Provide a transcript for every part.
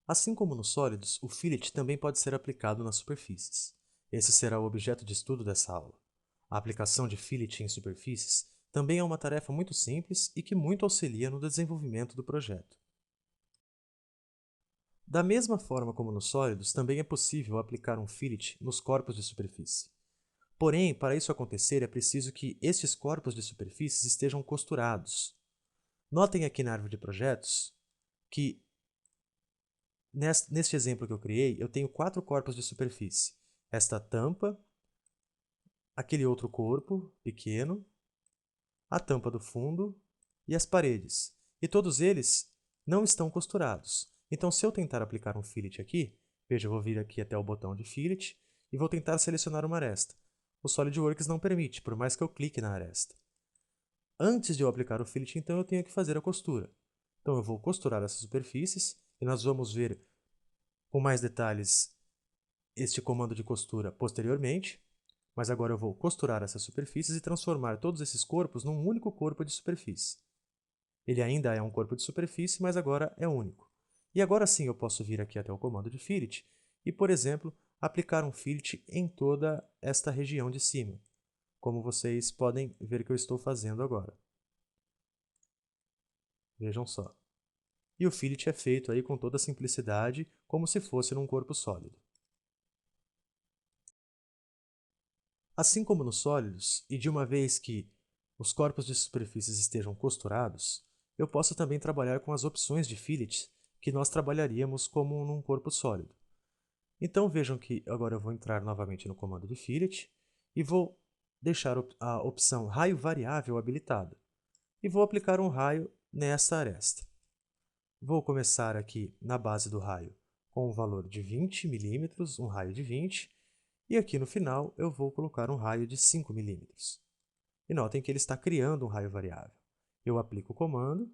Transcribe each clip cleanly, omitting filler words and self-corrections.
Assim como nos sólidos, o fillet também pode ser aplicado nas superfícies. Esse será o objeto de estudo dessa aula. A aplicação de fillet em superfícies também é uma tarefa muito simples e que muito auxilia no desenvolvimento do projeto. Da mesma forma como nos sólidos, também é possível aplicar um fillet nos corpos de superfície. Porém, para isso acontecer, é preciso que estes corpos de superfícies estejam costurados. Notem aqui na árvore de projetos que, neste exemplo que eu criei, eu tenho 4 corpos de superfície. Esta tampa, aquele outro corpo pequeno, a tampa do fundo e as paredes. E todos eles não estão costurados. Então, se eu tentar aplicar um fillet aqui, veja, eu vou vir aqui até o botão de fillet e vou tentar selecionar uma aresta. O SolidWorks não permite, por mais que eu clique na aresta. Antes de eu aplicar o fillet, então, eu tenho que fazer a costura. Então, eu vou costurar essas superfícies e nós vamos ver com mais detalhes este comando de costura posteriormente. Mas agora eu vou costurar essas superfícies e transformar todos esses corpos num único corpo de superfície. Ele ainda é um corpo de superfície, mas agora é único. E agora sim eu posso vir aqui até o comando de fillet e, por exemplo, aplicar um fillet em toda esta região de cima, como vocês podem ver que eu estou fazendo agora. Vejam só. E o fillet é feito aí com toda simplicidade, como se fosse num corpo sólido. Assim como nos sólidos, e de uma vez que os corpos de superfícies estejam costurados, eu posso também trabalhar com as opções de fillet que nós trabalharíamos como num corpo sólido. Então vejam que agora eu vou entrar novamente no comando de fillet e vou deixar a opção raio variável habilitada. E vou aplicar um raio nessa aresta. Vou começar aqui na base do raio com um valor de 20 milímetros, um raio de 20, e aqui no final eu vou colocar um raio de 5 milímetros. E notem que ele está criando um raio variável. Eu aplico o comando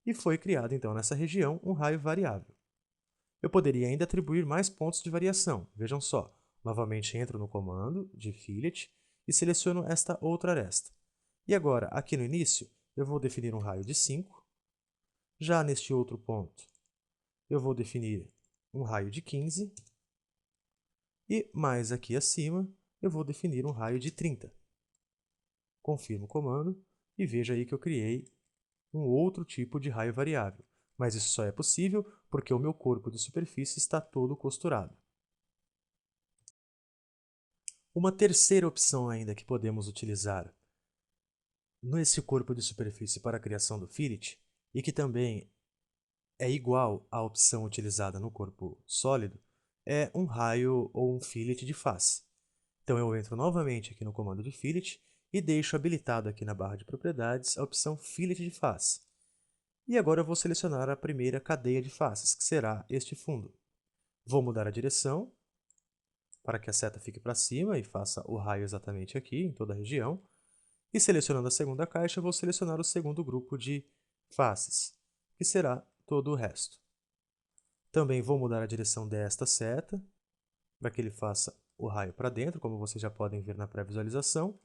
e foi criado então nessa região um raio variável. Eu poderia ainda atribuir mais pontos de variação. Vejam só, novamente entro no comando de fillet e seleciono esta outra aresta. E agora, aqui no início, eu vou definir um raio de 5. Já neste outro ponto, eu vou definir um raio de 15. E mais aqui acima, eu vou definir um raio de 30. Confirmo o comando e veja aí que eu criei um outro tipo de raio variável. Mas isso só é possível porque o meu corpo de superfície está todo costurado. Uma terceira opção ainda que podemos utilizar nesse corpo de superfície para a criação do fillet, e que também é igual à opção utilizada no corpo sólido, é um raio ou um fillet de face. Então eu entro novamente aqui no comando de fillet e deixo habilitado aqui na barra de propriedades a opção fillet de face. E agora eu vou selecionar a primeira cadeia de faces, que será este fundo. Vou mudar a direção para que a seta fique para cima e faça o raio exatamente aqui, em toda a região. E selecionando a segunda caixa, eu vou selecionar o segundo grupo de faces, que será todo o resto. Também vou mudar a direção desta seta, para que ele faça o raio para dentro, como vocês já podem ver na pré-visualização.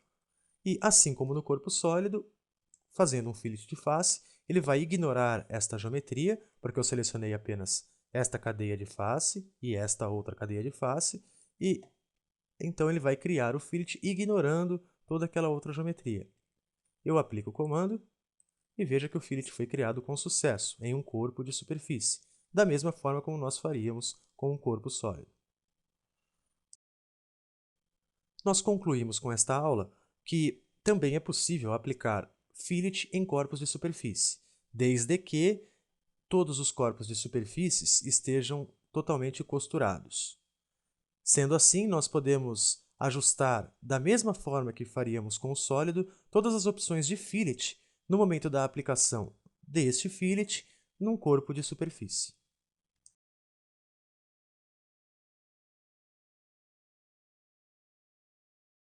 E assim como no corpo sólido, fazendo um fillet de face, ele vai ignorar esta geometria, porque eu selecionei apenas esta cadeia de face e esta outra cadeia de face, e então ele vai criar o fillet ignorando toda aquela outra geometria. Eu aplico o comando e veja que o fillet foi criado com sucesso em um corpo de superfície, da mesma forma como nós faríamos com um corpo sólido. Nós concluímos com esta aula que também é possível aplicar fillet em corpos de superfície, desde que todos os corpos de superfícies estejam totalmente costurados. Sendo assim, nós podemos ajustar da mesma forma que faríamos com o sólido todas as opções de fillet no momento da aplicação deste fillet num corpo de superfície.